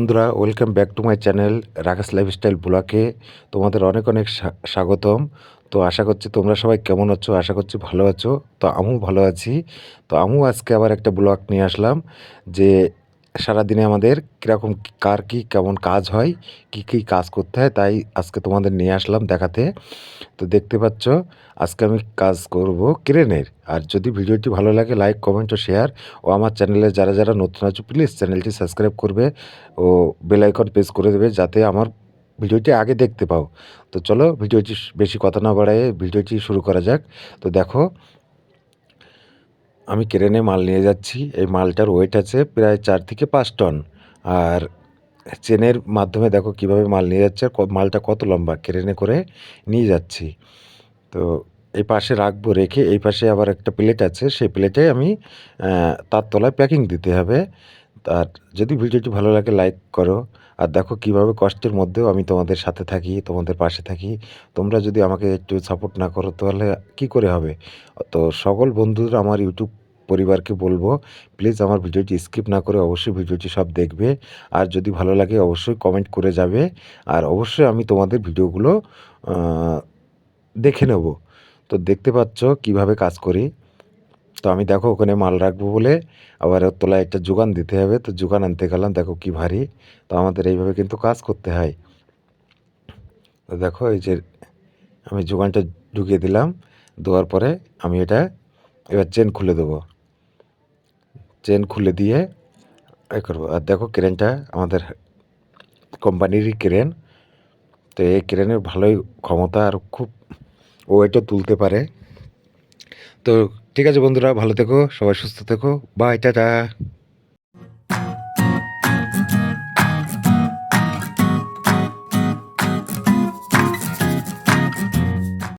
বন্ধুরা, welcome back to my channel Rakesh lifestyle ব্লগে তোমাদের অনেক অনেক স্বাগতম। তো আশা করছি তোমরা সবাই কেমন আছো, আশা করছি ভালো আছো। তো আমিও ভালো আছি। তো আমিও আজকে আবার একটা ব্লগ নিয়ে আসলাম যে সারাদিনে আমাদের কীরকম কার কী কেমন কাজ হয়, কী কী কাজ করতে হয়, তাই আজকে তোমাদের নিয়ে আসলাম দেখাতে। তো দেখতে পাচ্ছ আজকে আমি কাজ করব ক্রেনের। আর যদি ভিডিওটি ভালো লাগে লাইক কমেন্ট ও শেয়ার, ও আমার চ্যানেলে যারা যারা নতুন আছো প্লিজ চ্যানেলটি সাবস্ক্রাইব করবে ও বেল আইকন প্রেস করে দেবে যাতে আমার ভিডিওটি আগে দেখতে পাও। তো চলো ভিডিওটি বেশি কথা না বাড়ায় ভিডিওটি শুরু করা যাক। তো দেখো আমি ক্রেনে মাল নিয়ে যাচ্ছি। এই মালটার ওয়েট আছে প্রায় 4 থেকে 5 টন। আর চেনের মাধ্যমে দেখো কিভাবে মাল নিয়ে যাচ্ছে, মালটা কত লম্বা ক্রেনে করে নিয়ে যাচ্ছি। তো এই পাশে রাখবো, রেখে এই পাশে আবার একটা প্লেট আছে, সেই প্লেটে আমি তার তলায় প্যাকিং দিতে হবে। আর যদি ভিডিওটি ভালো লাগে লাইক করো। আর দেখো কিভাবে কষ্টের মধ্যেও আমি তোমাদের সাথে থাকি, তোমাদের পাশে থাকি। তোমরা যদি আমাকে একটু সাপোর্ট না করো তাহলে কি করে হবে। তো সকল বন্ধুরা আমার ইউটিউব পরিবারকে বলবো প্লিজ আমার ভিডিওটি স্কিপ না করে অবশ্যই ভিডিওটি সব দেখবে। আর যদি ভালো লাগে অবশ্যই কমেন্ট করে যাবে। আর অবশ্যই আমি তোমাদের ভিডিওগুলো দেখে নেব। তো দেখতে পাচ্ছ কিভাবে কাজ করি। তো আমি দেখো ওখানে মাল রাখবো বলে আবার ওর তলায় একটা যোগান দিতে হবে, তো যোগান আনতে গেলাম। দেখো কি ভারী। তো আমাদের এইভাবে কিন্তু কাজ করতে হয়। তো দেখো এই যে আমি যোগানটা ঢুকিয়ে দিলাম, দেওয়ার পরে আমি এটা এবার চেন খুলে দেবো। চেন খুলে দিয়ে এ করবো। আর দেখো ক্রেনটা আমাদের কোম্পানিরই ক্রেন। তো এই ক্রেনের ভালোই ক্ষমতা আর খুব ওয়েটও তুলতে পারে। তো ঠিক আছে বন্ধুরা, ভালো থেকো, সবাই সুস্থ থেকো, বাই, টাটা।